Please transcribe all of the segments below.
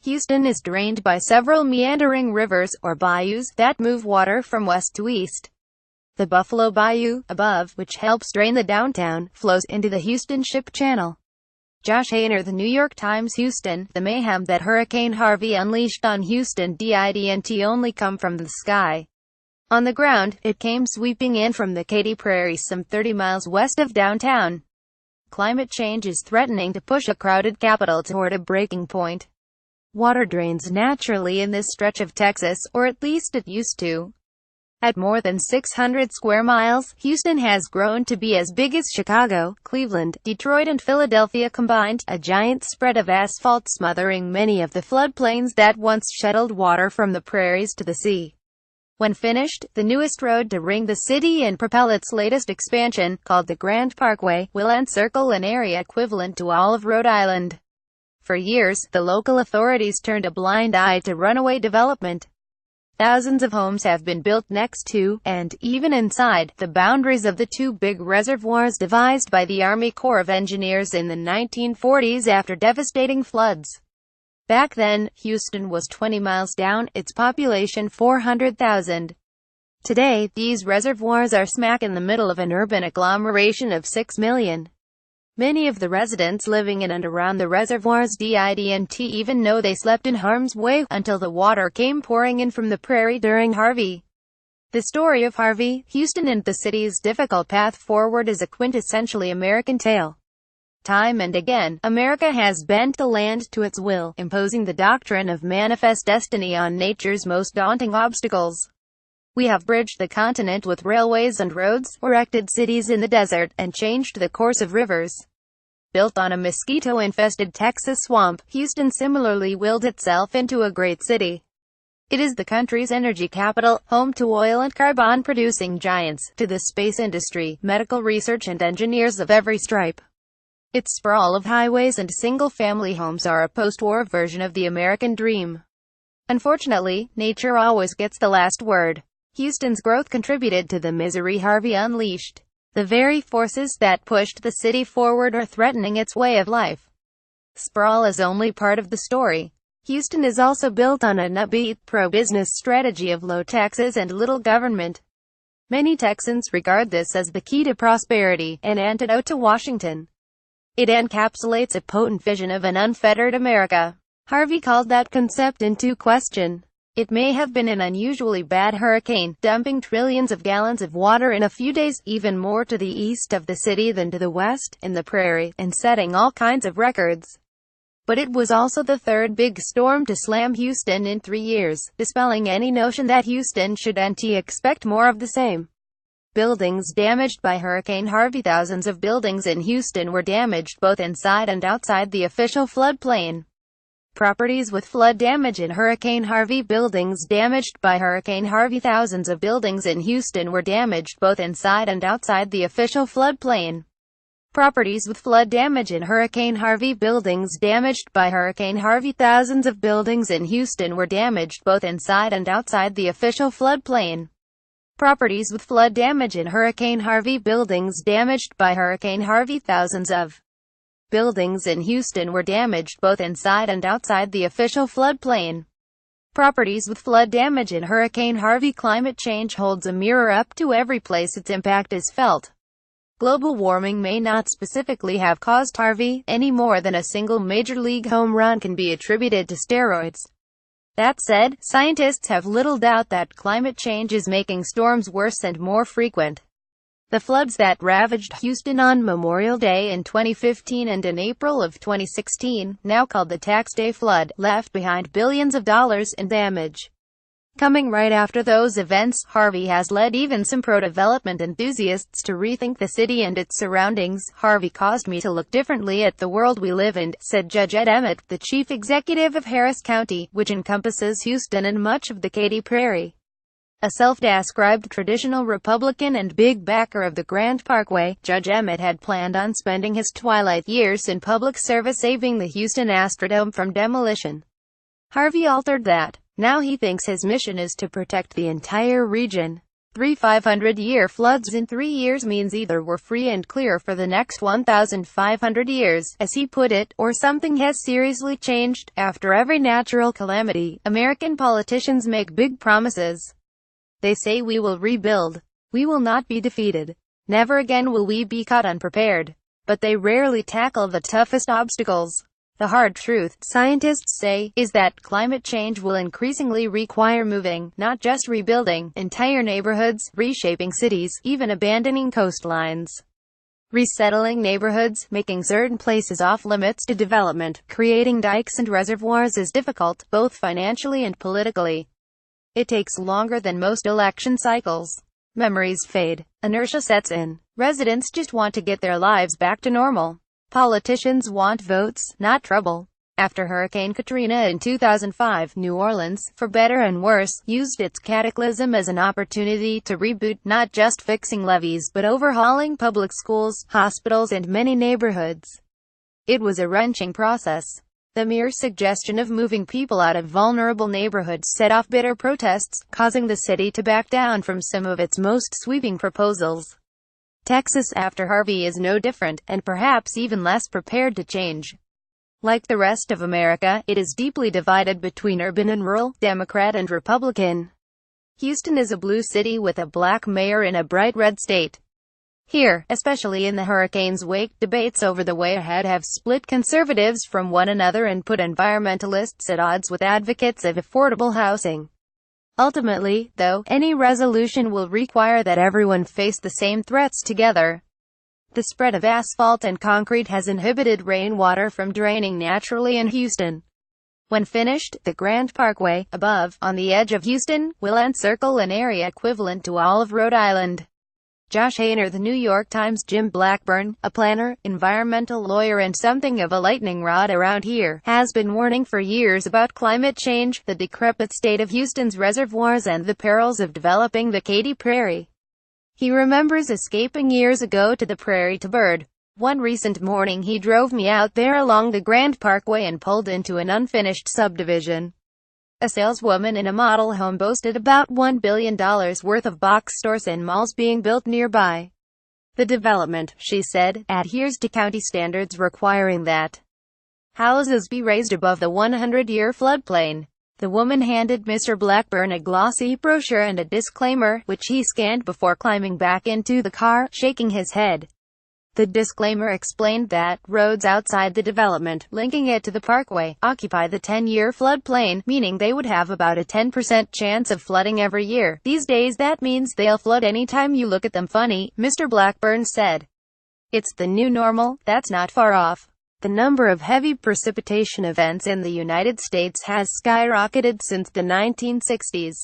Houston is drained by several meandering rivers, or bayous, that move water from west to east. The Buffalo Bayou, above, which helps drain the downtown, flows into the Houston Ship Channel. Josh Hayner, The New York Times. Houston, the mayhem that Hurricane Harvey unleashed on Houston didn't only come from the sky. On the ground, it came sweeping in from the Katy Prairies some 30 miles west of downtown. Climate change is threatening to push a crowded capital toward a breaking point. Water drains naturally in this stretch of Texas, or at least it used to. At more than 600 square miles, Houston has grown to be as big as Chicago, Cleveland, Detroit and Philadelphia combined, a giant spread of asphalt smothering many of the floodplains that once shuttled water from the prairies to the sea. When finished, the newest road to ring the city and propel its latest expansion, called the Grand Parkway, will encircle an area equivalent to all of Rhode Island. For years, the local authorities turned a blind eye to runaway development. Thousands of homes have been built next to, and even inside, the boundaries of the two big reservoirs devised by the Army Corps of Engineers in the 1940s after devastating floods. Back then, Houston was 20 miles down, its population 400,000. Today, these reservoirs are smack in the middle of an urban agglomeration of 6 million. Many of the residents living in and around the reservoirs didn't even know they slept in harm's way, until the water came pouring in from the prairie during Harvey. The story of Harvey, Houston and the city's difficult path forward is a quintessentially American tale. Time and again, America has bent the land to its will, imposing the doctrine of manifest destiny on nature's most daunting obstacles. We have bridged the continent with railways and roads, erected cities in the desert, and changed the course of rivers. Built on a mosquito-infested Texas swamp, Houston similarly willed itself into a great city. It is the country's energy capital, home to oil and carbon-producing giants, to the space industry, medical research and engineers of every stripe. Its sprawl of highways and single-family homes are a post-war version of the American dream. Unfortunately, nature always gets the last word. Houston's growth contributed to the misery Harvey unleashed. The very forces that pushed the city forward are threatening its way of life. Sprawl is only part of the story. Houston is also built on an upbeat, pro-business strategy of low taxes and little government. Many Texans regard this as the key to prosperity, an antidote to Washington. It encapsulates a potent vision of an unfettered America. Harvey called that concept into question. It may have been an unusually bad hurricane, dumping trillions of gallons of water in a few days, even more to the east of the city than to the west, in the prairie, and setting all kinds of records. But it was also the third big storm to slam Houston in 3 years, dispelling any notion that Houston should expect more of the same. Buildings damaged by Hurricane Harvey. Thousands of buildings in Houston were damaged both inside and outside the official floodplain. Properties with flood damage in Hurricane Harvey. Buildings damaged by Hurricane Harvey. Thousands of buildings in Houston were damaged both inside and outside the official floodplain. Properties with flood damage in Hurricane Harvey. Buildings damaged by Hurricane Harvey. Thousands of buildings in Houston were damaged both inside and outside the official floodplain. Properties with flood damage in Hurricane Harvey. Buildings damaged by Hurricane Harvey. Thousands of buildings in Houston were damaged both inside and outside the official floodplain. Properties with flood damage in Hurricane Harvey. Climate change holds a mirror up to every place its impact is felt. Global warming may not specifically have caused Harvey, any more than a single Major League home run can be attributed to steroids. That said, scientists have little doubt that climate change is making storms worse and more frequent. The floods that ravaged Houston on Memorial Day in 2015 and in April of 2016, now called the Tax Day flood, left behind billions of dollars in damage. Coming right after those events, Harvey has led even some pro-development enthusiasts to rethink the city and its surroundings. Harvey caused me to look differently at the world we live in, said Judge Ed Emmett, the chief executive of Harris County, which encompasses Houston and much of the Katy Prairie. A self-described traditional Republican and big backer of the Grand Parkway, Judge Emmett had planned on spending his twilight years in public service saving the Houston Astrodome from demolition. Harvey altered that. Now he thinks his mission is to protect the entire region. Three 500-year floods in 3 years means either we're free and clear for the next 1,500 years, as he put it, or something has seriously changed. After every natural calamity, American politicians make big promises. They say we will rebuild. We will not be defeated. Never again will we be caught unprepared. But they rarely tackle the toughest obstacles. The hard truth, scientists say, is that climate change will increasingly require moving, not just rebuilding, entire neighborhoods, reshaping cities, even abandoning coastlines. Resettling neighborhoods, making certain places off-limits to development, creating dikes and reservoirs is difficult, both financially and politically. It takes longer than most election cycles. Memories fade. Inertia sets in. Residents just want to get their lives back to normal. Politicians want votes, not trouble. After Hurricane Katrina in 2005, New Orleans, for better and worse, used its cataclysm as an opportunity to reboot, not just fixing levees but overhauling public schools, hospitals and many neighborhoods. It was a wrenching process. The mere suggestion of moving people out of vulnerable neighborhoods set off bitter protests, causing the city to back down from some of its most sweeping proposals. Texas after Harvey is no different, and perhaps even less prepared to change. Like the rest of America, it is deeply divided between urban and rural, Democrat and Republican. Houston is a blue city with a black mayor in a bright red state. Here, especially in the hurricane's wake, debates over the way ahead have split conservatives from one another and put environmentalists at odds with advocates of affordable housing. Ultimately, though, any resolution will require that everyone face the same threats together. The spread of asphalt and concrete has inhibited rainwater from draining naturally in Houston. When finished, the Grand Parkway, above, on the edge of Houston, will encircle an area equivalent to all of Rhode Island. Josh Haner, The New York Times. Jim Blackburn, a planner, environmental lawyer and something of a lightning rod around here, has been warning for years about climate change, the decrepit state of Houston's reservoirs and the perils of developing the Katy Prairie. He remembers escaping years ago to the prairie to bird. One recent morning he drove me out there along the Grand Parkway and pulled into an unfinished subdivision. A saleswoman in a model home boasted about $1 billion worth of box stores and malls being built nearby. The development, she said, adheres to county standards requiring that houses be raised above the 100-year floodplain. The woman handed Mr. Blackburn a glossy brochure and a disclaimer, which he scanned before climbing back into the car, shaking his head. The disclaimer explained that roads outside the development, linking it to the parkway, occupy the 10-year floodplain, meaning they would have about a 10% chance of flooding every year. These days that means they'll flood anytime you look at them funny, Mr. Blackburn said. It's the new normal, that's not far off. The number of heavy precipitation events in the United States has skyrocketed since the 1960s.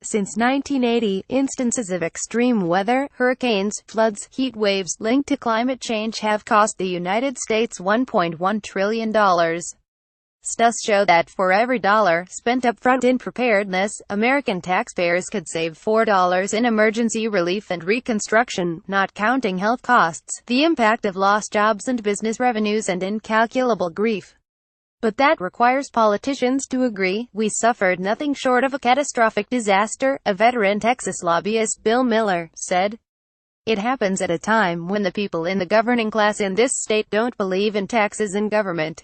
Since 1980, instances of extreme weather, hurricanes, floods, heat waves, linked to climate change have cost the United States $1.1 trillion. Studies show that for every dollar spent upfront in preparedness, American taxpayers could save $4 in emergency relief and reconstruction, not counting health costs, the impact of lost jobs and business revenues and incalculable grief. But that requires politicians to agree. We suffered nothing short of a catastrophic disaster, a veteran Texas lobbyist, Bill Miller, said. It happens at a time when the people in the governing class in this state don't believe in taxes and government.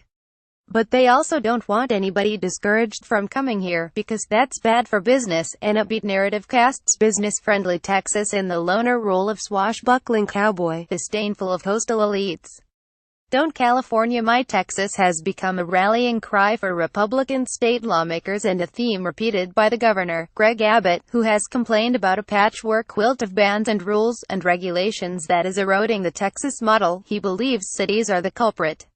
But they also don't want anybody discouraged from coming here, because that's bad for business. An upbeat narrative casts business-friendly Texas in the loner role of swashbuckling cowboy, disdainful of coastal elites. Don't California my Texas has become a rallying cry for Republican state lawmakers and a theme repeated by the governor, Greg Abbott, who has complained about a patchwork quilt of bans and rules and regulations that is eroding the Texas model. He believes cities are the culprit.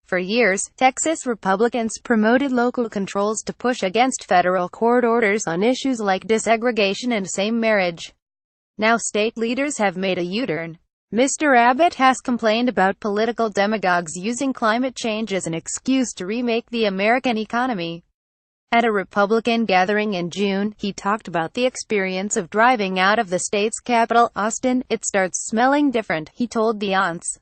For years, Texas Republicans promoted local controls to push against federal court orders on issues like desegregation and same marriage. Now state leaders have made a U-turn. Mr. Abbott has complained about political demagogues using climate change as an excuse to remake the American economy. At a Republican gathering in June, he talked about the experience of driving out of the state's capital, Austin. It starts smelling different, he told the aunts.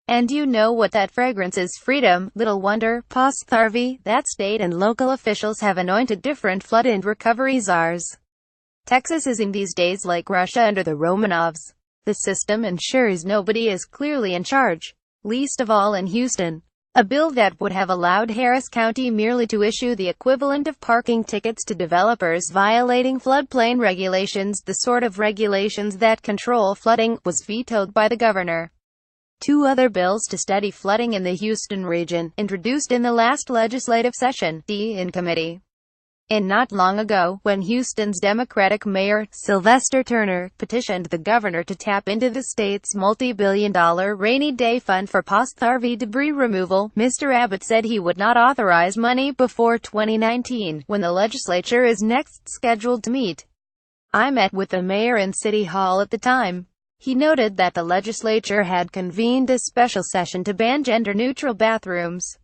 And you know what that fragrance is? Freedom. Little wonder, paused Harvey, that state and local officials have anointed different flood and recovery czars. Texas is in these days like Russia under the Romanovs. The system ensures nobody is clearly in charge, least of all in Houston. A bill that would have allowed Harris County merely to issue the equivalent of parking tickets to developers violating floodplain regulations, the sort of regulations that control flooding, was vetoed by the governor. Two other bills to steady flooding in the Houston region, introduced in the last legislative session, in committee. And not long ago, when Houston's Democratic Mayor, Sylvester Turner, petitioned the governor to tap into the state's multi-billion-dollar rainy day fund for post-Harvey debris removal, Mr. Abbott said he would not authorize money before 2019, when the legislature is next scheduled to meet. I met with the mayor in City Hall at the time. He noted that the legislature had convened a special session to ban gender-neutral bathrooms.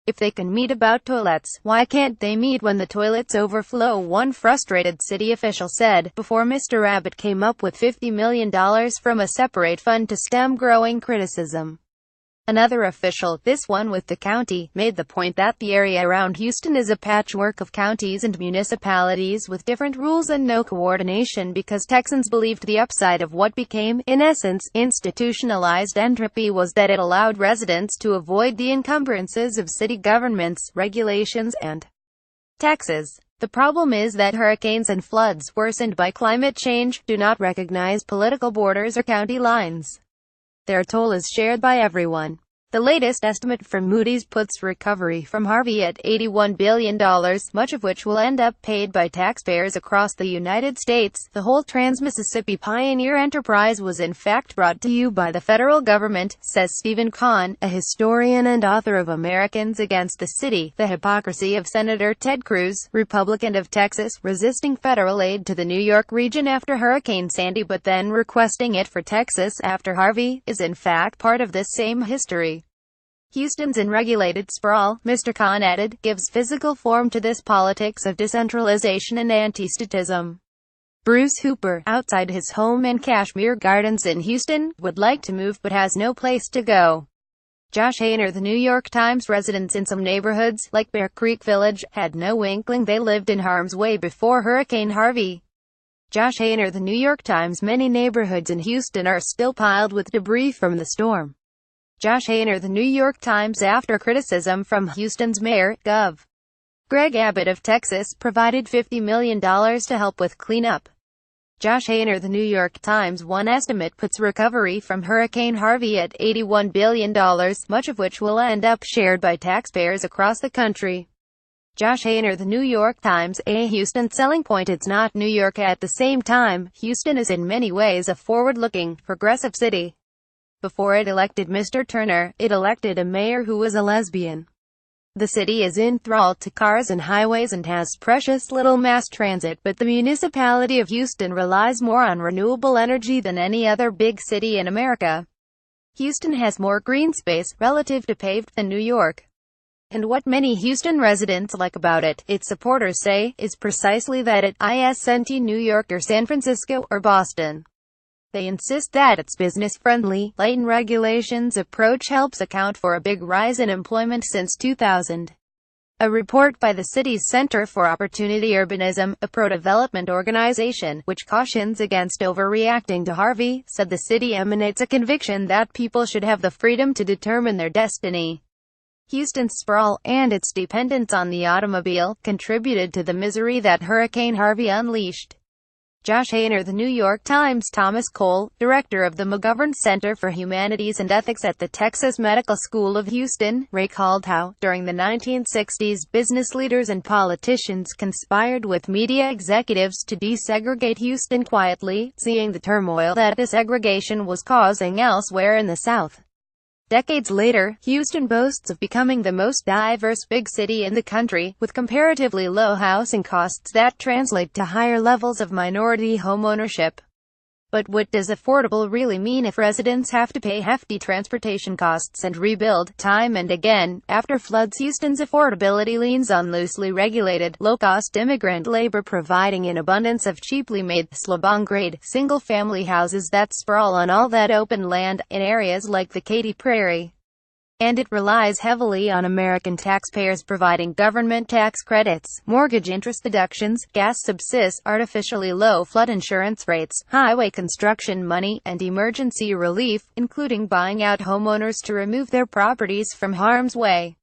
If they can meet about toilets, why can't they meet when the toilets overflow? One frustrated city official said, before Mr. Abbott came up with $50 million from a separate fund to stem growing criticism. Another official, this one with the county, made the point that the area around Houston is a patchwork of counties and municipalities with different rules and no coordination because Texans believed the upside of what became, in essence, institutionalized entropy was that it allowed residents to avoid the encumbrances of city governments, regulations, and taxes. The problem is that hurricanes and floods, worsened by climate change, do not recognize political borders or county lines. Their toll is shared by everyone. The latest estimate from Moody's puts recovery from Harvey at $81 billion, much of which will end up paid by taxpayers across the United States. The whole Trans-Mississippi Pioneer enterprise was in fact brought to you by the federal government, says Stephen Kahn, a historian and author of Americans Against the City, The Hypocrisy of Senator Ted Cruz, Republican of Texas, resisting federal aid to the New York region after Hurricane Sandy but then requesting it for Texas after Harvey, is in fact part of this same history. Houston's unregulated sprawl, Mr. Kahn added, gives physical form to this politics of decentralization and anti-statism. Bruce Hooper, outside his home in Kashmere Gardens in Houston, would like to move but has no place to go. Josh Hayner, the New York Times, residents in some neighborhoods, like Bear Creek Village, had no inkling they lived in harm's way before Hurricane Harvey. Josh Hayner, the New York Times, many neighborhoods in Houston are still piled with debris from the storm. Josh Hayner, the New York Times, after criticism from Houston's Mayor, Gov. Greg Abbott of Texas, provided $50 million to help with cleanup. Josh Hayner, the New York Times, one estimate puts recovery from Hurricane Harvey at $81 billion, much of which will end up shared by taxpayers across the country. Josh Hayner, the New York Times, a Houston selling point. It's not New York at the same time. Houston is in many ways a forward-looking, progressive city. Before it elected Mr. Turner, it elected a mayor who was a lesbian. The city is enthralled to cars and highways and has precious little mass transit, but the municipality of Houston relies more on renewable energy than any other big city in America. Houston has more green space, relative to paved, than New York. And what many Houston residents like about it, its supporters say, is precisely that it isn't New York or San Francisco or Boston. They insist that its business-friendly, light regulations approach helps account for a big rise in employment since 2000. A report by the city's Center for Opportunity Urbanism, a pro-development organization, which cautions against overreacting to Harvey, said the city emanates a conviction that people should have the freedom to determine their destiny. Houston's sprawl, and its dependence on the automobile, contributed to the misery that Hurricane Harvey unleashed. Josh Hayner, the New York Times. Thomas Cole, director of the McGovern Center for Humanities and Ethics at the Texas Medical School of Houston, recalled how, during the 1960s, business leaders and politicians conspired with media executives to desegregate Houston quietly, seeing the turmoil that desegregation was causing elsewhere in the South. Decades later, Houston boasts of becoming the most diverse big city in the country, with comparatively low housing costs that translate to higher levels of minority homeownership. But what does affordable really mean if residents have to pay hefty transportation costs and rebuild, time and again, after floods? Houston's affordability leans on loosely regulated, low-cost immigrant labor providing an abundance of cheaply made, slabon-grade, single-family houses that sprawl on all that open land, in areas like the Katy Prairie. and it relies heavily on American taxpayers providing government tax credits, mortgage interest deductions, gas subsidies, artificially low flood insurance rates, highway construction money, and emergency relief, including buying out homeowners to remove their properties from harm's way.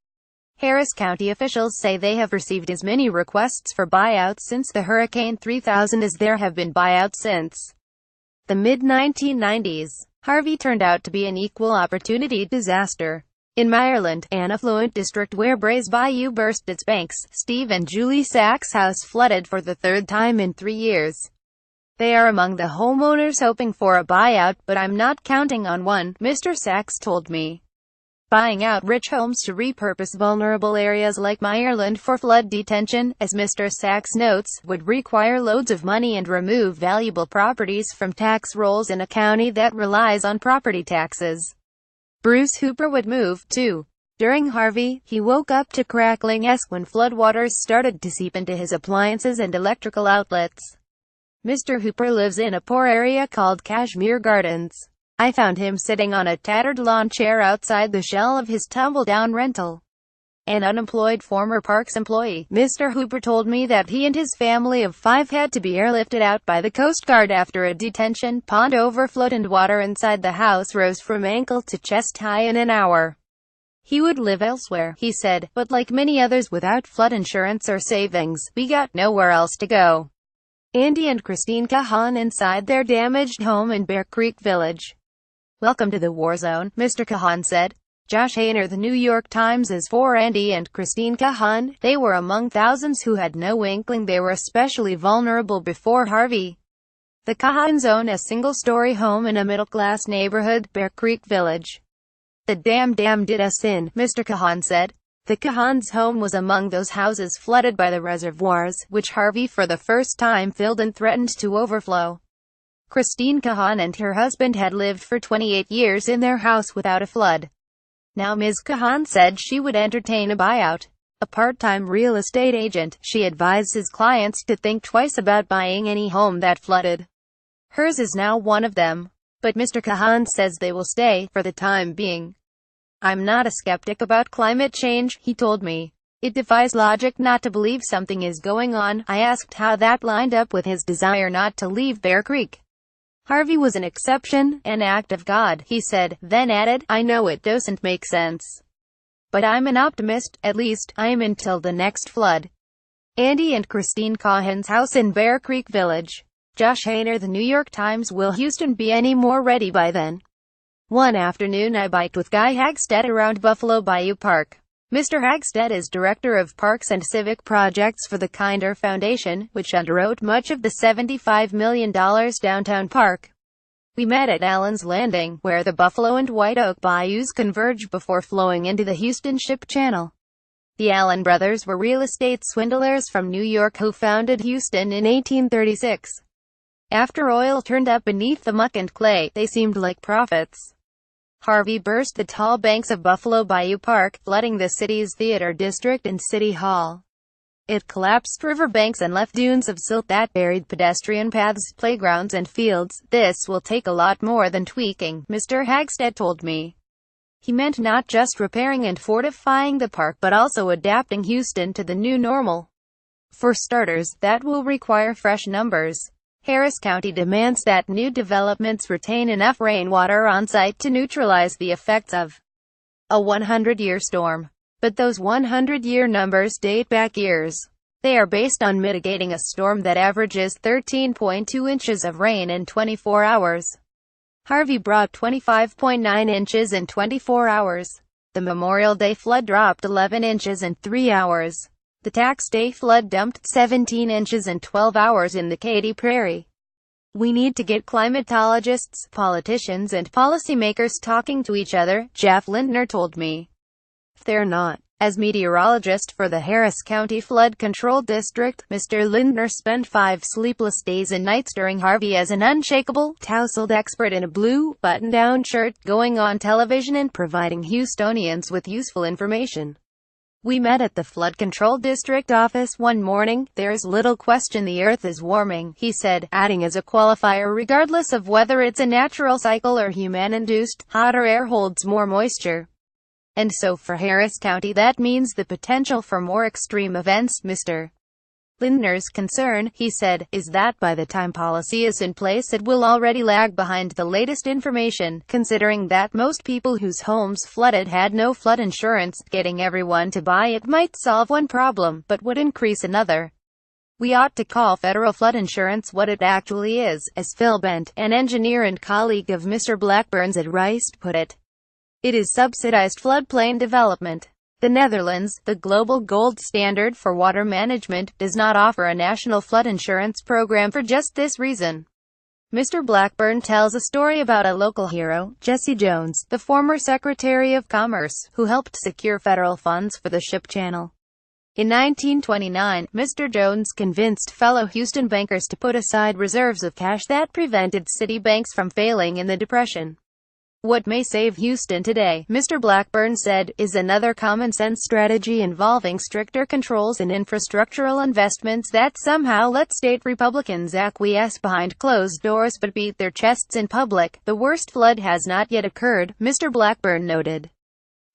Harris County officials say they have received as many requests for buyouts since the Hurricane 3000 as there have been buyouts since the mid-1990s. Harvey turned out to be an equal opportunity disaster. In Ireland, an affluent district where Buffalo Bayou burst its banks, Steve and Julie Sachs' house flooded for the third time in 3 years. They are among the homeowners hoping for a buyout, but I'm not counting on one, Mr. Sachs told me. Buying out rich homes to repurpose vulnerable areas like Ireland for flood detention, as Mr. Sachs notes, would require loads of money and remove valuable properties from tax rolls in a county that relies on property taxes. Bruce Hooper would move, too. During Harvey, he woke up to crackling when floodwaters started to seep into his appliances and electrical outlets. Mr. Hooper lives in a poor area called Kashmir Gardens. I found him sitting on a tattered lawn chair outside the shell of his tumble-down rental. An unemployed former Parks employee, Mr. Hooper told me that he and his family of 5 had to be airlifted out by the Coast Guard after a detention pond overflowed and water inside the house rose from ankle to chest high in an hour. He would live elsewhere, he said, but like many others without flood insurance or savings, we got nowhere else to go. Andy and Christine Cahan inside their damaged home in Bear Creek Village. Welcome to the war zone, Mr. Cahan said. Josh Hayner, The New York Times, is for Andy and Christine Cahan. They were among thousands who had no inkling they were especially vulnerable before Harvey. The Cahans own a single-story home in a middle-class neighborhood, Bear Creek Village. The damn did us in, Mr. Cahan said. The Cahans' home was among those houses flooded by the reservoirs, which Harvey for the first time filled and threatened to overflow. Christine Cahan and her husband had lived for 28 years in their house without a flood. Now Ms. Cahan said she would entertain a buyout. A part-time real estate agent, she advised his clients to think twice about buying any home that flooded. Hers is now one of them. But Mr. Cahan says they will stay, for the time being. I'm not a skeptic about climate change, he told me. It defies logic not to believe something is going on. I asked how that lined up with his desire not to leave Bear Creek. Harvey was an exception, an act of God, he said, then added, I know it doesn't make sense. But I'm an optimist, at least, I am until the next flood. Andy and Christine Cahan's house in Bear Creek Village. Josh Hayner, The New York Times. Will Houston be any more ready by then? One afternoon I biked with Guy Hagstead around Buffalo Bayou Park. Mr. Hagstead is Director of Parks and Civic Projects for the Kinder Foundation, which underwrote much of the $75 million downtown park. We met at Allen's Landing, where the Buffalo and White Oak bayous converge before flowing into the Houston Ship Channel. The Allen brothers were real estate swindlers from New York who founded Houston in 1836. After oil turned up beneath the muck and clay, they seemed like prophets. Harvey burst the tall banks of Buffalo Bayou Park, flooding the city's theater district and city hall. It collapsed riverbanks and left dunes of silt that buried pedestrian paths, playgrounds and fields. This will take a lot more than tweaking, Mr. Hagstead told me. He meant not just repairing and fortifying the park but also adapting Houston to the new normal. For starters, that will require fresh numbers. Harris County demands that new developments retain enough rainwater on site to neutralize the effects of a 100-year storm. But those 100-year numbers date back years. They are based on mitigating a storm that averages 13.2 inches of rain in 24 hours. Harvey brought 25.9 inches in 24 hours. The Memorial Day flood dropped 11 inches in 3 hours. The Tax Day flood dumped 17 inches in 12 hours in the Katy Prairie. We need to get climatologists, politicians and policymakers talking to each other, Jeff Lindner told me. If they're not. As meteorologist for the Harris County Flood Control District, Mr. Lindner spent 5 sleepless days and nights during Harvey as an unshakable, tousled expert in a blue, button-down shirt, going on television and providing Houstonians with useful information. We met at the Flood Control District office one morning. There's little question the earth is warming, he said, adding as a qualifier regardless of whether it's a natural cycle or human-induced, hotter air holds more moisture. And so for Harris County that means the potential for more extreme events. Mr. Lindner's concern, he said, is that by the time policy is in place it will already lag behind the latest information, considering that most people whose homes flooded had no flood insurance. Getting everyone to buy it might solve one problem, but would increase another. We ought to call federal flood insurance what it actually is, as Phil Bent, an engineer and colleague of Mr. Blackburn's at Rice, put it. It is subsidized floodplain development. The Netherlands, the global gold standard for water management, does not offer a national flood insurance program for just this reason. Mr. Blackburn tells a story about a local hero, Jesse Jones, the former Secretary of Commerce, who helped secure federal funds for the ship channel. In 1929, Mr. Jones convinced fellow Houston bankers to put aside reserves of cash that prevented city banks from failing in the Depression. What may save Houston today, Mr. Blackburn said, is another common-sense strategy involving stricter controls and infrastructural investments that somehow let state Republicans acquiesce behind closed doors but beat their chests in public. The worst flood has not yet occurred, Mr. Blackburn noted.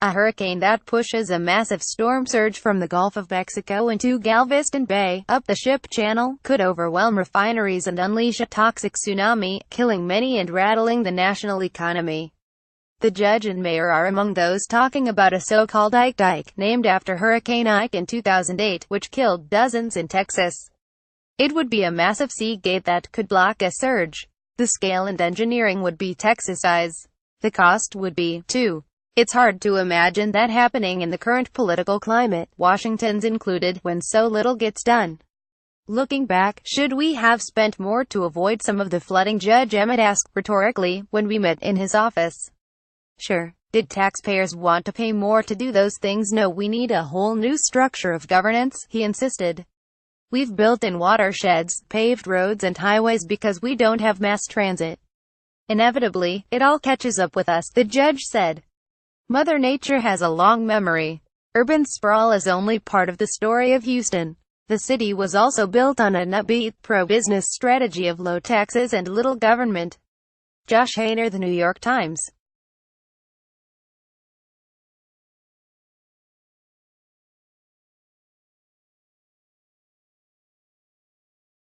A hurricane that pushes a massive storm surge from the Gulf of Mexico into Galveston Bay, up the ship channel, could overwhelm refineries and unleash a toxic tsunami, killing many and rattling the national economy. The judge and mayor are among those talking about a so-called Ike Dike, named after Hurricane Ike in 2008, which killed dozens in Texas. It would be a massive sea gate that could block a surge. The scale and engineering would be Texas size. The cost would be, too. It's hard to imagine that happening in the current political climate, Washington's included, when so little gets done. Looking back, should we have spent more to avoid some of the flooding? Judge Emmett asked, rhetorically, when we met in his office. Sure. Did taxpayers want to pay more to do those things? No, we need a whole new structure of governance, he insisted. We've built in watersheds, paved roads and highways because we don't have mass transit. Inevitably, it all catches up with us, the judge said. Mother Nature has a long memory. Urban sprawl is only part of the story of Houston. The city was also built on an upbeat, pro-business strategy of low taxes and little government. Josh Hainer, The New York Times.